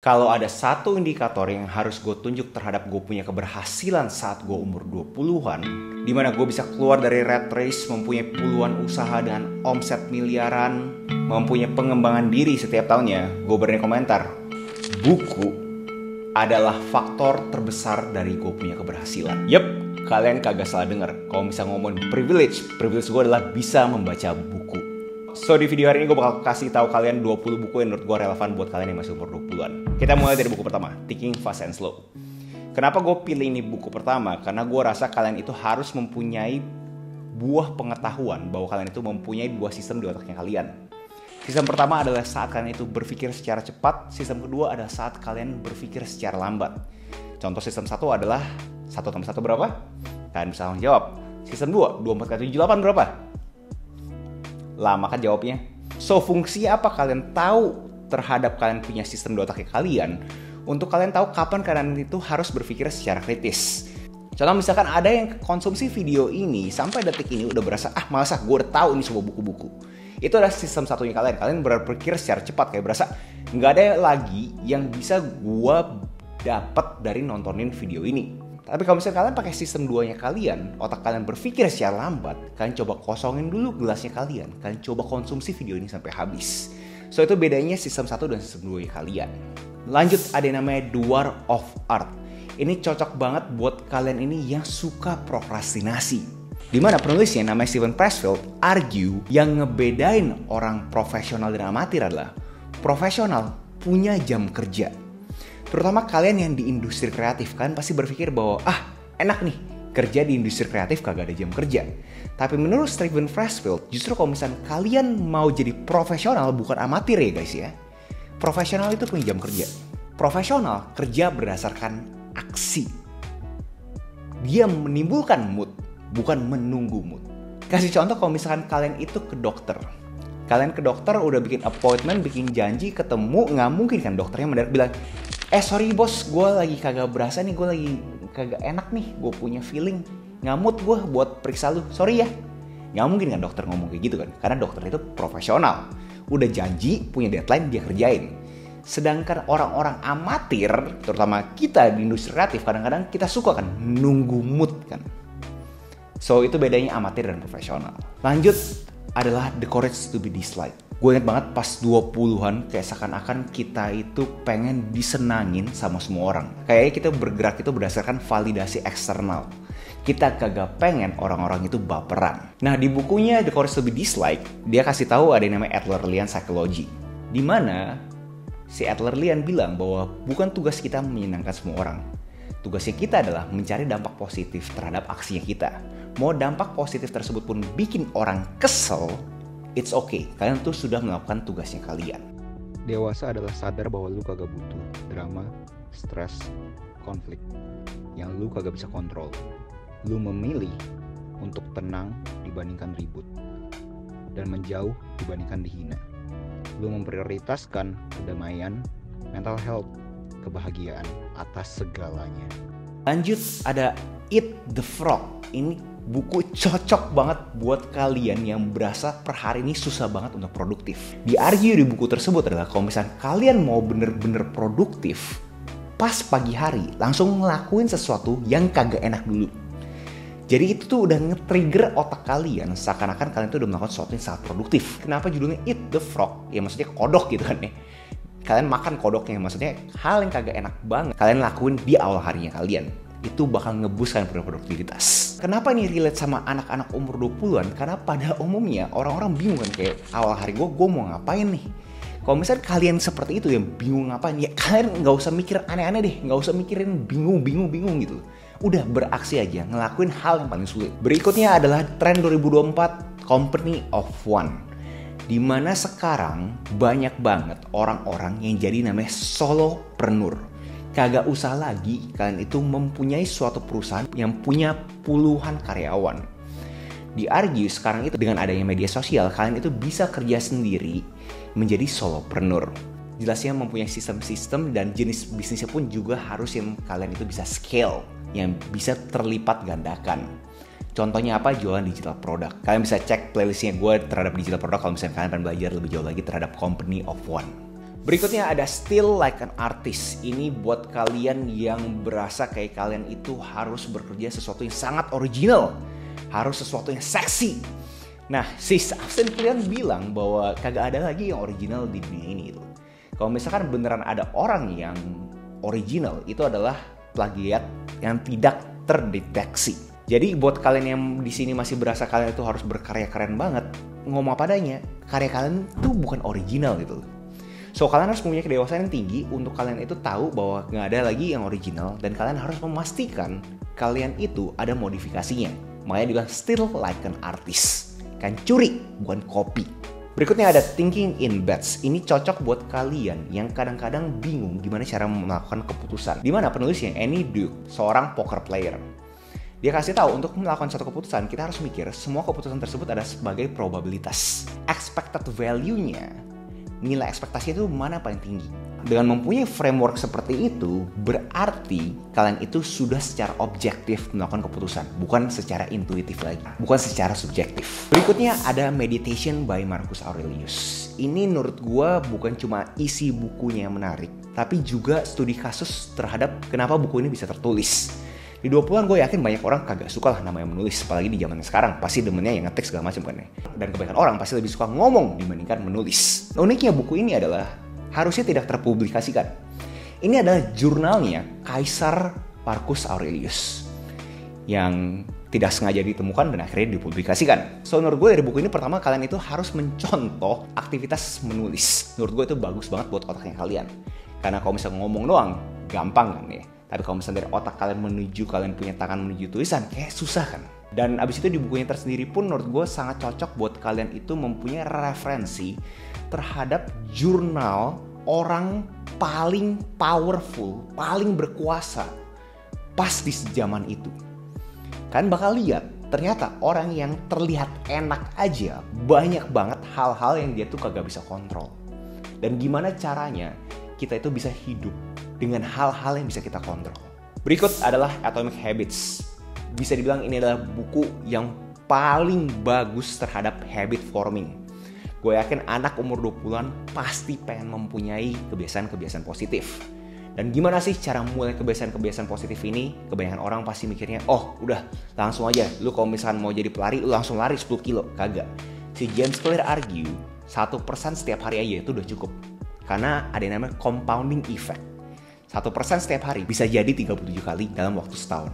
Kalau ada satu indikator yang harus gue tunjuk terhadap gue punya keberhasilan saat gue umur 20-an, dimana gue bisa keluar dari rat race, mempunyai puluhan usaha dengan omset miliaran, mempunyai pengembangan diri setiap tahunnya, gue berani komentar, buku adalah faktor terbesar dari gue punya keberhasilan. Yep, kalian kagak salah denger. Kalau misalnya ngomongin privilege gue adalah bisa membaca buku. So di video hari ini gue bakal kasih tahu kalian 20 buku yang menurut gue relevan buat kalian yang masih umur 20-an. Kita mulai dari buku pertama, Thinking Fast and Slow. Kenapa gue pilih ini buku pertama? Karena gue rasa kalian itu harus mempunyai buah pengetahuan bahwa kalian itu mempunyai dua sistem di otaknya kalian. Sistem pertama adalah saat kalian itu berpikir secara cepat. Sistem kedua adalah saat kalian berpikir secara lambat. Contoh sistem 1 adalah 1 tambah 1 berapa? Kalian bisa langsung jawab. Sistem 2, 24 kali 7, 8 berapa? Lama kan jawabnya. So fungsi apa kalian tahu terhadap kalian punya sistem di otaknya kalian untuk kalian tahu kapan kalian itu harus berpikir secara kritis. Contoh misalkan ada yang konsumsi video ini sampai detik ini udah berasa males gue udah tahu ini semua buku-buku. Itu adalah sistem satunya kalian berpikir secara cepat, kayak berasa nggak ada lagi yang bisa gue dapat dari nontonin video ini. Tapi kalau misalnya kalian pakai sistem 2-nya kalian, otak kalian berpikir secara lambat, kalian coba kosongin dulu gelasnya kalian coba konsumsi video ini sampai habis. So itu bedanya sistem 1 dan sistem 2-nya kalian. Lanjut, ada yang namanya The War of Art. Ini cocok banget buat kalian ini yang suka prokrastinasi. Dimana penulisnya namanya Steven Pressfield argue yang ngebedain orang profesional dan amatir adalah profesional punya jam kerja. Terutama kalian yang di industri kreatif, kan pasti berpikir bahwa enak nih kerja di industri kreatif kagak ada jam kerja. Tapi menurut Steven Pressfield, justru kalau misalnya kalian mau jadi profesional bukan amatir ya guys ya. Profesional itu punya jam kerja. Profesional kerja berdasarkan aksi. Dia menimbulkan mood, bukan menunggu mood. Kasih contoh kalau misalkan kalian itu ke dokter. Kalian ke dokter udah bikin appointment, bikin janji, ketemu, nggak mungkin kan dokternya mendadak bilang, sorry bos, gue lagi kagak berasa nih, gue lagi kagak enak nih, gue punya feeling, nggak mood gue buat periksa lu, sorry ya. Nggak mungkin kan dokter ngomong kayak gitu kan, karena dokter itu profesional, udah janji, punya deadline, dia kerjain. Sedangkan orang-orang amatir, terutama kita di industri kreatif, kadang-kadang kita suka kan nunggu mood kan. So itu bedanya amatir dan profesional. Lanjut adalah The Courage to be Disliked. Gue inget banget pas 20-an kayak seakan-akan kita itu pengen disenangin sama semua orang. Kayaknya kita bergerak itu berdasarkan validasi eksternal. Kita kagak pengen orang-orang itu baperan. Nah di bukunya The Courage to be Disliked, dia kasih tahu ada yang namanya Adlerian Psychology. Dimana si Adlerian bilang bahwa bukan tugas kita menyenangkan semua orang. Tugasnya kita adalah mencari dampak positif terhadap aksinya kita. Mau dampak positif tersebut pun bikin orang kesel, it's okay, kalian tuh sudah melakukan tugasnya kalian. Dewasa adalah sadar bahwa lu kagak butuh drama, stres, konflik yang lu kagak bisa kontrol. Lu memilih untuk tenang dibandingkan ribut dan menjauh dibandingkan dihina. Lu memprioritaskan kedamaian, mental health, kebahagiaan atas segalanya. Lanjut ada Eat the Frog. Ini buku cocok banget buat kalian yang berasa per hari ini susah banget untuk produktif. Di argue di buku tersebut adalah kalau misalnya kalian mau bener-bener produktif, pas pagi hari langsung ngelakuin sesuatu yang kagak enak dulu. Jadi itu tuh udah nge-trigger otak kalian seakan-akan kalian tuh udah melakukan sesuatu yang sangat produktif. Kenapa judulnya Eat the Frog? Ya maksudnya kodok gitu kan ya. Kalian makan kodoknya, maksudnya hal yang kagak enak banget kalian lakuin di awal harinya kalian. Itu bakal nge-boost kalian produktivitas. Kenapa ini relate sama anak-anak umur 20-an? Karena pada umumnya orang-orang bingung kan kayak awal hari gue mau ngapain nih. Kalau misalnya kalian seperti itu yang bingung ngapain, ya kalian gak usah mikir aneh-aneh deh. Gak usah mikirin bingung gitu. Udah beraksi aja, ngelakuin hal yang paling sulit. Berikutnya adalah tren 2024 Company of One. Dimana sekarang banyak banget orang-orang yang jadi namanya solopreneur. Kagak usah lagi kalian itu mempunyai suatu perusahaan yang punya puluhan karyawan. Di argue sekarang itu dengan adanya media sosial, kalian itu bisa kerja sendiri menjadi solopreneur. Jelasnya mempunyai sistem-sistem dan jenis bisnisnya pun juga harus yang kalian itu bisa scale, yang bisa terlipat gandakan. Contohnya apa? Jualan digital product. Kalian bisa cek playlistnya gue terhadap digital product kalau misalnya kalian pengen belajar lebih jauh lagi terhadap Company of One. Berikutnya ada still like an artist. Ini buat kalian yang berasa kayak kalian itu harus bekerja sesuatu yang sangat original, harus sesuatu yang seksi. Nah, si Austin Kleon bilang bahwa kagak ada lagi yang original di dunia ini itu. Kalau misalkan beneran ada orang yang original, itu adalah plagiat yang tidak terdeteksi. Jadi buat kalian yang di sini masih berasa kalian itu harus berkarya keren banget, ngomong apa adanya, karya kalian itu bukan original gitu. So kalian harus punya kedewasaan yang tinggi untuk kalian itu tahu bahwa nggak ada lagi yang original dan kalian harus memastikan kalian itu ada modifikasinya. Makanya dibilang still like an artist. Kan curi, bukan copy. Berikutnya ada thinking in bets. Ini cocok buat kalian yang kadang-kadang bingung gimana cara melakukan keputusan. Dimana penulisnya Annie Duke, seorang poker player. Dia kasih tahu untuk melakukan satu keputusan kita harus mikir semua keputusan tersebut ada sebagai probabilitas. Expected value-nya, nilai ekspektasi itu mana paling tinggi. Dengan mempunyai framework seperti itu, berarti kalian itu sudah secara objektif melakukan keputusan, bukan secara intuitif lagi, bukan secara subjektif. Berikutnya ada Meditation by Marcus Aurelius. Ini menurut gue bukan cuma isi bukunya yang menarik, tapi juga studi kasus terhadap kenapa buku ini bisa tertulis. Di 20-an gue yakin banyak orang kagak suka lah namanya menulis, apalagi di zaman sekarang pasti demennya yang ngetik segala macam kan ya. Dan kebanyakan orang pasti lebih suka ngomong dibandingkan menulis. Uniknya buku ini adalah harusnya tidak terpublikasikan. Ini adalah jurnalnya Kaisar Marcus Aurelius yang tidak sengaja ditemukan dan akhirnya dipublikasikan. So menurut gue dari buku ini pertama kalian itu harus mencontoh aktivitas menulis. Menurut gue itu bagus banget buat otaknya kalian. Karena kalau misalnya ngomong doang gampang kan ya. Tapi kalau misalnya dari otak kalian menuju, kalian punya tangan menuju tulisan, kayak susah kan. Dan abis itu di bukunya tersendiri pun menurut gue sangat cocok buat kalian itu mempunyai referensi terhadap jurnal orang paling powerful, paling berkuasa pas di zaman itu. Kalian bakal lihat ternyata orang yang terlihat enak aja banyak banget hal-hal yang dia tuh kagak bisa kontrol. Dan gimana caranya kita itu bisa hidup dengan hal-hal yang bisa kita kontrol. Berikut adalah Atomic Habits. Bisa dibilang ini adalah buku yang paling bagus terhadap habit forming. Gue yakin anak umur 20-an pasti pengen mempunyai kebiasaan-kebiasaan positif. Dan gimana sih cara mulai kebiasaan-kebiasaan positif ini? Kebanyakan orang pasti mikirnya, oh udah langsung aja. Lu kalau misalkan mau jadi pelari, lu langsung lari 10 kilo. Kagak. Si James Clear argue, 1% setiap hari aja itu udah cukup. Karena ada yang namanya compounding effect. 1% setiap hari bisa jadi 37 kali dalam waktu setahun.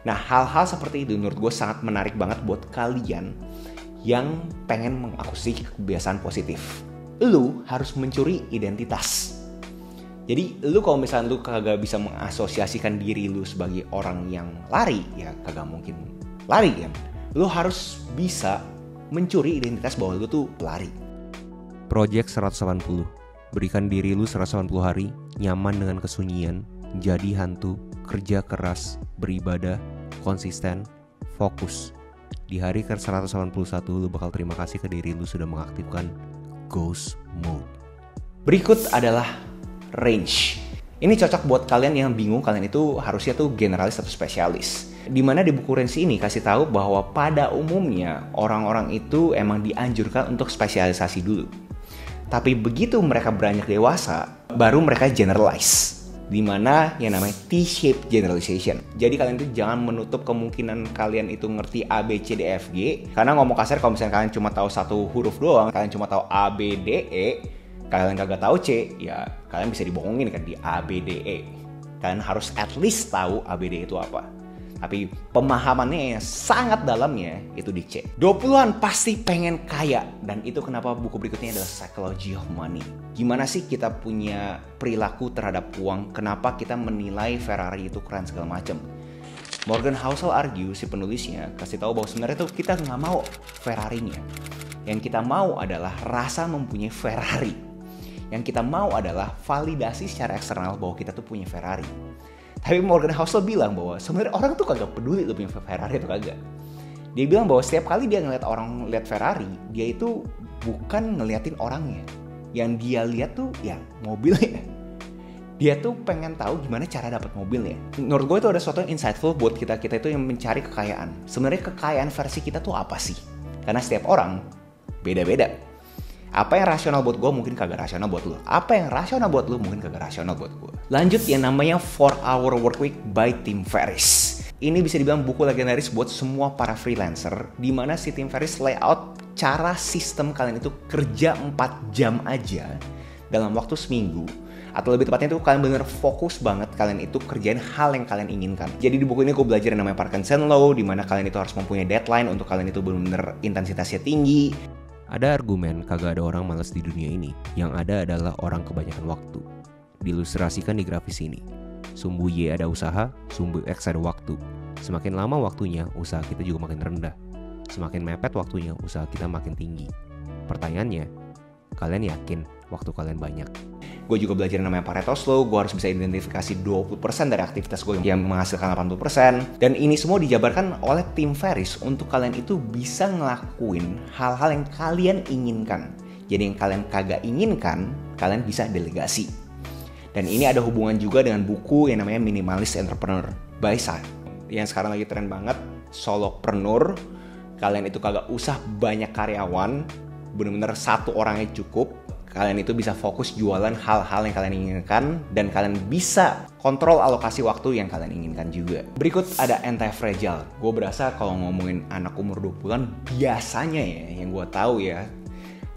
Nah hal-hal seperti itu menurut gue sangat menarik banget buat kalian yang pengen mengakuisisi kebiasaan positif. Lu harus mencuri identitas. Jadi lu kalau misalnya lu kagak bisa mengasosiasikan diri lu sebagai orang yang lari, ya kagak mungkin lari kan. Lu harus bisa mencuri identitas bahwa lu tuh pelari. Project 180. Berikan diri lu 180 hari, nyaman dengan kesunyian, jadi hantu, kerja keras, beribadah, konsisten, fokus. Di hari ke-181 lu bakal terima kasih ke diri lu sudah mengaktifkan Ghost Mode. Berikut adalah range. Ini cocok buat kalian yang bingung kalian itu harusnya tuh generalis atau spesialis. Dimana di buku range ini kasih tahu bahwa pada umumnya orang-orang itu emang dianjurkan untuk spesialisasi dulu. Tapi begitu mereka beranjak dewasa, baru mereka generalize. Dimana yang namanya T-shaped generalization. Jadi kalian itu jangan menutup kemungkinan kalian itu ngerti A, B, C, D, F, G. Karena ngomong kasar kalau misalnya kalian cuma tahu satu huruf doang, kalian cuma tahu A, B, D, E, kalian kagak tahu C, ya kalian bisa dibohongin kan di A, B, D, E. Kalian harus at least tahu A, B, D itu apa. Tapi pemahamannya yang sangat dalamnya itu di C. 20-an pasti pengen kaya. Dan itu kenapa buku berikutnya adalah Psychology of Money. Gimana sih kita punya perilaku terhadap uang? Kenapa kita menilai Ferrari itu keren segala macam? Morgan Housel argue, si penulisnya, kasih tahu bahwa sebenarnya tuh kita nggak mau Ferrarinya. Yang kita mau adalah rasa mempunyai Ferrari. Yang kita mau adalah validasi secara eksternal bahwa kita tuh punya Ferrari. Tapi Morgan Housel bilang bahwa sebenarnya orang tuh kagak peduli lu punya Ferrari atau kagak. Dia bilang bahwa setiap kali dia ngeliat orang lihat Ferrari, dia itu bukan ngeliatin orangnya. Yang dia lihat tuh ya mobilnya. Dia tuh pengen tahu gimana cara dapat mobilnya. Menurut gue itu ada sesuatu yang insightful buat kita itu yang mencari kekayaan. Sebenarnya kekayaan versi kita tuh apa sih? Karena setiap orang beda-beda. Apa yang rasional buat gue mungkin kagak rasional buat lo. Apa yang rasional buat lo mungkin kagak rasional buat gue. Lanjut yang namanya 4-Hour Workweek by Tim Ferriss. Ini bisa dibilang buku legendaris buat semua para freelancer, di mana si Tim Ferriss layout cara sistem kalian itu kerja 4 jam aja dalam waktu seminggu. Atau lebih tepatnya itu kalian bener fokus banget kalian itu kerjain hal yang kalian inginkan. Jadi di buku ini gue belajar yang namanya Parkinson Law, di mana kalian itu harus mempunyai deadline untuk kalian itu bener-bener intensitasnya tinggi. Ada argumen kagak ada orang malas di dunia ini. Yang ada adalah orang kebanyakan waktu. Diilustrasikan di grafis ini. Sumbu Y ada usaha, sumbu X ada waktu. Semakin lama waktunya, usaha kita juga makin rendah. Semakin mepet waktunya, usaha kita makin tinggi. Pertanyaannya, kalian yakin waktu kalian banyak? Gue juga belajar yang namanya Pareto Law. Gue harus bisa identifikasi 20% dari aktivitas gue yang menghasilkan 80%. Dan ini semua dijabarkan oleh Tim Ferriss untuk kalian itu bisa ngelakuin hal-hal yang kalian inginkan. Jadi yang kalian kagak inginkan, kalian bisa delegasi. Dan ini ada hubungan juga dengan buku yang namanya Minimalist Entrepreneur by Sai. Yang sekarang lagi tren banget, solopreneur. Kalian itu kagak usah banyak karyawan, bener-bener satu orangnya cukup. Kalian itu bisa fokus jualan hal-hal yang kalian inginkan dan kalian bisa kontrol alokasi waktu yang kalian inginkan juga. Berikut ada anti-fragile. Gue berasa kalau ngomongin anak umur 20-an biasanya ya, yang gue tahu ya,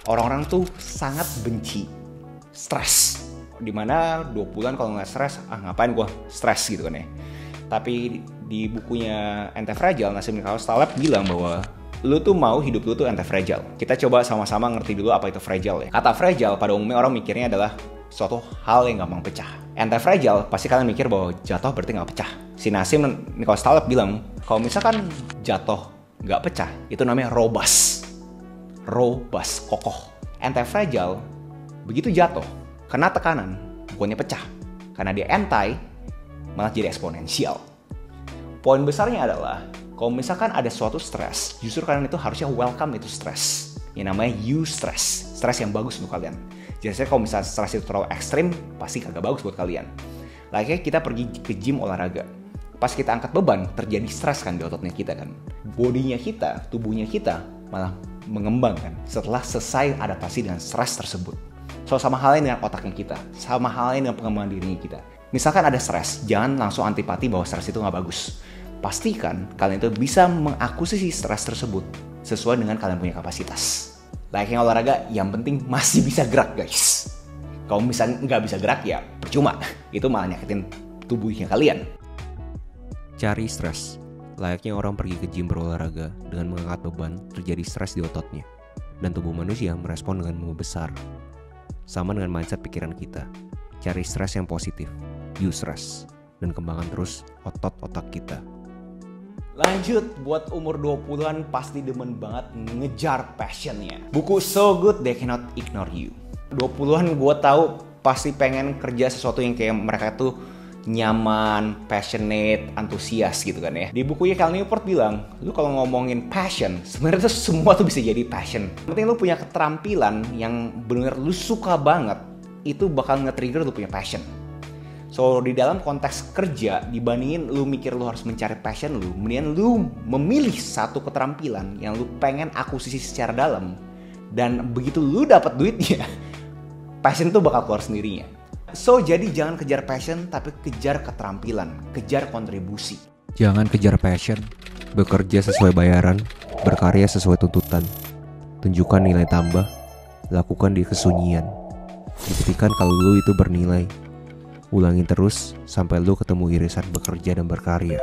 orang-orang tuh sangat benci stres. Dimana 20-an kalau nggak stres, ngapain gue stres gitu kan ya. Tapi di bukunya Anti-Fragile, Nassim Nicholas Taleb bilang bahwa lu tuh mau hidup lu tuh anti-fragile. Kita coba sama-sama ngerti dulu apa itu fragile ya. Kata fragile pada umumnya orang mikirnya adalah suatu hal yang gampang pecah. Anti-fragile pasti kalian mikir bahwa jatuh berarti nggak pecah. Si Nassim Nicholas Taleb bilang kalau misalkan jatuh nggak pecah itu namanya robust, kokoh. Anti-fragile begitu jatuh kena tekanan bukannya pecah, karena dia anti malah jadi eksponensial. Poin besarnya adalah kalau misalkan ada suatu stres, justru kalian itu harusnya welcome itu stres. Yang namanya eustress, stres yang bagus untuk kalian. Jadi kalau misalnya stres itu terlalu ekstrim, pasti kagak bagus buat kalian. Lagi kita pergi ke gym olahraga. Pas kita angkat beban, terjadi stres kan di ototnya kita kan. Bodinya kita, tubuhnya kita malah mengembang kan setelah selesai adaptasi dengan stres tersebut. So sama halnya dengan otaknya kita, sama halnya dengan pengembangan dirinya kita. Misalkan ada stres, jangan langsung antipati bahwa stres itu nggak bagus. Pastikan kalian itu bisa mengakuisisi stres tersebut sesuai dengan kalian punya kapasitas. Layaknya olahraga, yang penting masih bisa gerak guys. Kalau misalnya nggak bisa gerak ya percuma, itu malah nyakitin tubuhnya kalian. Cari stres. Layaknya orang pergi ke gym berolahraga dengan mengangkat beban, terjadi stres di ototnya. Dan tubuh manusia merespon dengan membesar. Sama dengan mindset pikiran kita. Cari stres yang positif, eustress, dan kembangkan terus otot-otak kita. Lanjut, buat umur 20-an pasti demen banget ngejar passionnya. Buku So Good They Cannot Ignore You. 20-an gue tahu pasti pengen kerja sesuatu yang kayak mereka tuh nyaman, passionate, antusias gitu kan ya. Di bukunya Cal Newport bilang, lu kalau ngomongin passion, sebenarnya tuh semua tuh bisa jadi passion. Yang penting lu punya keterampilan yang benar-benar lu suka banget, itu bakal nge-trigger lu punya passion. So di dalam konteks kerja, dibandingin lu mikir lu harus mencari passion lu, mendingan lu memilih satu keterampilan yang lu pengen akuisisi secara dalam. Dan begitu lu dapat duitnya, passion tuh bakal keluar sendirinya. So jadi jangan kejar passion, tapi kejar keterampilan, kejar kontribusi. Jangan kejar passion, bekerja sesuai bayaran, berkarya sesuai tuntutan. Tunjukkan nilai tambah, lakukan di kesunyian. Buktikan kalau lu itu bernilai. Ulangin terus sampai lu ketemu irisan bekerja dan berkarya.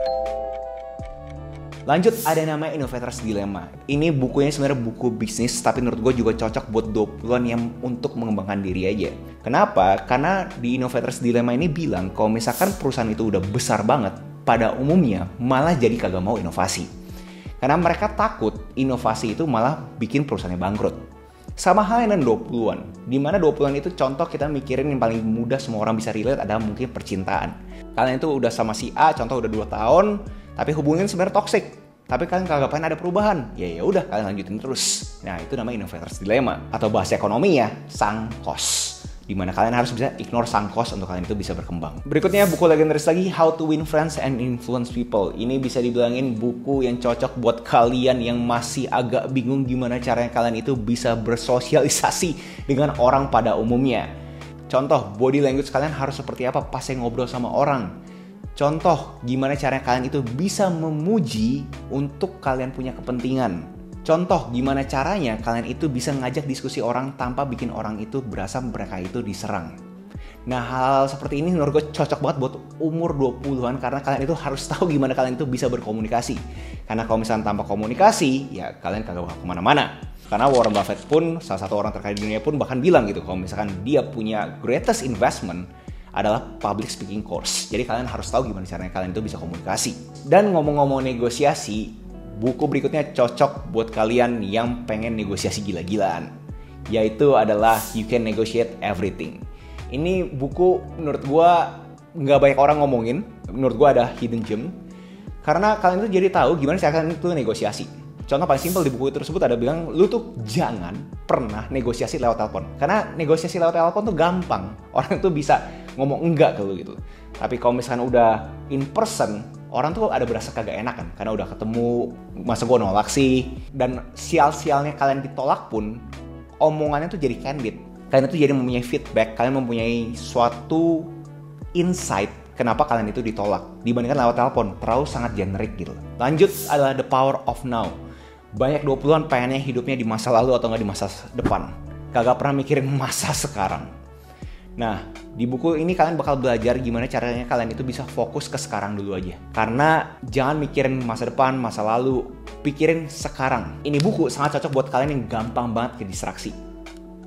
Lanjut, ada namanya Innovator's Dilemma. Ini bukunya sebenarnya buku bisnis, tapi menurut gue juga cocok buat 20-an yang untuk mengembangkan diri aja. Kenapa? Karena di Innovator's Dilemma ini bilang kalau misalkan perusahaan itu udah besar banget, pada umumnya malah jadi kagak mau inovasi. Karena mereka takut inovasi itu malah bikin perusahaannya bangkrut. Sama halnya dengan 20-an. Dimana 20-an itu contoh kita mikirin yang paling mudah semua orang bisa relate adalah mungkin percintaan. Kalian itu udah sama si A, contoh udah 2 tahun, tapi hubungan sebenarnya toksik. Tapi kalian kagak pengen ada perubahan. Ya udah kalian lanjutin terus. Nah, itu namanya Innovator's Dilemma. Atau bahasa ekonominya, sunk cost. dimana kalian harus bisa ignore sunk cost untuk kalian itu bisa berkembang. Berikutnya buku legendaris lagi, How to Win Friends and Influence People. Ini bisa dibilangin buku yang cocok buat kalian yang masih agak bingung gimana caranya kalian itu bisa bersosialisasi dengan orang pada umumnya. Contoh, body language kalian harus seperti apa pas saya ngobrol sama orang. Contoh, gimana caranya kalian itu bisa memuji untuk kalian punya kepentingan. Contoh, gimana caranya kalian itu bisa ngajak diskusi orang tanpa bikin orang itu berasa mereka itu diserang. Nah, hal seperti ini menurut gue cocok banget buat umur 20-an karena kalian itu harus tahu gimana kalian itu bisa berkomunikasi. Karena kalau misalnya tanpa komunikasi, ya kalian kagak bakal kemana-mana. Karena Warren Buffett pun, salah satu orang terkaya di dunia pun bahkan bilang gitu, kalau misalkan dia punya greatest investment adalah public speaking course. Jadi kalian harus tahu gimana caranya kalian itu bisa komunikasi. Dan ngomong-ngomong negosiasi, buku berikutnya cocok buat kalian yang pengen negosiasi gila-gilaan, yaitu adalah You Can Negotiate Everything. Ini buku menurut gue nggak banyak orang ngomongin, menurut gue ada hidden gem, karena kalian tuh jadi tahu gimana cara kalian itu negosiasi. Contoh paling simpel di buku tersebut ada bilang, lu tuh jangan pernah negosiasi lewat telepon, karena negosiasi lewat telepon tuh gampang, orang tuh bisa ngomong enggak ke lu gitu. Tapi kalau misalkan udah in person, orang tuh ada berasa kagak enak kan, karena udah ketemu, masa gue nolak sih. Dan sial-sialnya kalian ditolak pun, omongannya tuh jadi candid. Kalian tuh jadi mempunyai feedback, kalian mempunyai suatu insight kenapa kalian itu ditolak. Dibandingkan lewat telepon, terlalu sangat generik gitu. Lanjut adalah The Power of Now. Banyak 20-an pengennya hidupnya di masa lalu atau nggak di masa depan. Kagak pernah mikirin masa sekarang. Nah, di buku ini kalian bakal belajar gimana caranya kalian itu bisa fokus ke sekarang dulu aja. Karena jangan mikirin masa depan, masa lalu, pikirin sekarang. Ini buku sangat cocok buat kalian yang gampang banget ke distraksi.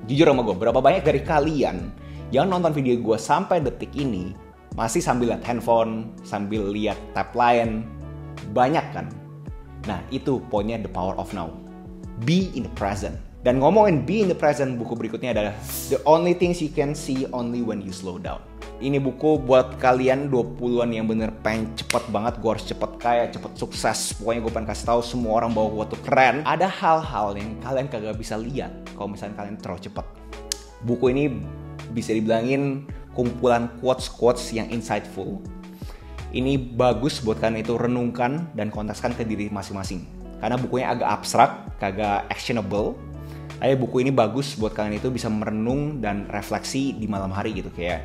Jujur sama gue, berapa banyak dari kalian yang nonton video gue sampai detik ini masih sambil lihat handphone, sambil lihat tab lain? Banyak kan? Nah, itu poinnya The Power of Now. Be in the present. Dan ngomongin be in the present, buku berikutnya adalah The Only Things You Can See Only When You Slow Down. Ini buku buat kalian 20-an yang bener pengen cepet banget, gue harus cepet kaya, cepet sukses. Pokoknya gue pengen kasih tahu semua orang bahwa gue tuh keren. Ada hal-hal yang kalian kagak bisa lihat kalau misalnya kalian terlalu cepet. Buku ini bisa dibilangin kumpulan quotes-quotes yang insightful. Ini bagus buat kalian itu renungkan dan kontekskan ke diri masing-masing. Karena bukunya agak abstrak, kagak actionable. Buku ini bagus buat kalian itu bisa merenung dan refleksi di malam hari gitu. Kayak,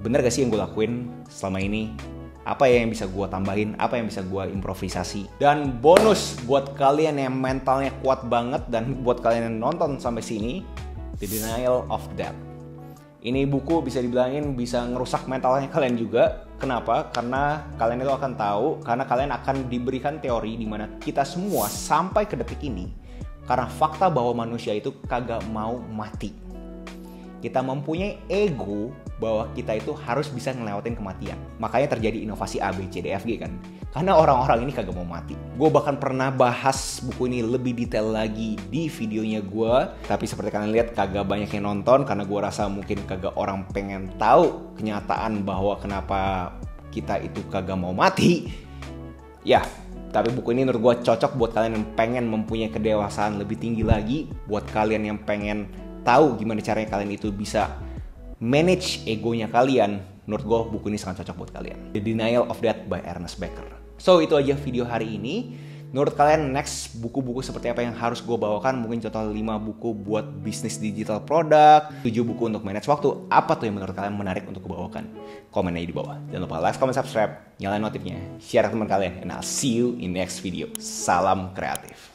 bener gak sih yang gue lakuin selama ini? Apa ya yang bisa gue tambahin? Apa yang bisa gue improvisasi? Dan bonus buat kalian yang mentalnya kuat banget dan buat kalian yang nonton sampai sini, The Denial of Death. Ini buku bisa dibilangin bisa ngerusak mentalnya kalian juga. Kenapa? Karena kalian itu akan tahu, karena kalian akan diberikan teori di mana kita semua sampai ke detik ini karena fakta bahwa manusia itu kagak mau mati. Kita mempunyai ego bahwa kita itu harus bisa ngelewatin kematian. Makanya terjadi inovasi A, B, C, D, F, G kan. Karena orang-orang ini kagak mau mati. Gue bahkan pernah bahas buku ini lebih detail lagi di videonya gue. Tapi seperti kalian lihat kagak banyak yang nonton karena gue rasa mungkin kagak orang pengen tahu kenyataan bahwa kenapa kita itu kagak mau mati. Ya, tapi buku ini menurut gue cocok buat kalian yang pengen mempunyai kedewasaan lebih tinggi lagi. Buat kalian yang pengen tahu gimana caranya kalian itu bisa manage egonya kalian. Menurut gue buku ini sangat cocok buat kalian. The Denial of Death by Ernest Becker. So itu aja video hari ini. Menurut kalian next buku-buku seperti apa yang harus gue bawakan? Mungkin contoh 5 buku buat bisnis digital produk, 7 buku untuk manage waktu. Apa tuh yang menurut kalian menarik untuk gue bawakan? Komen aja di bawah. Jangan lupa like, comment, subscribe, nyalain notifnya, share ke teman kalian. And I'll see you in next video. Salam kreatif.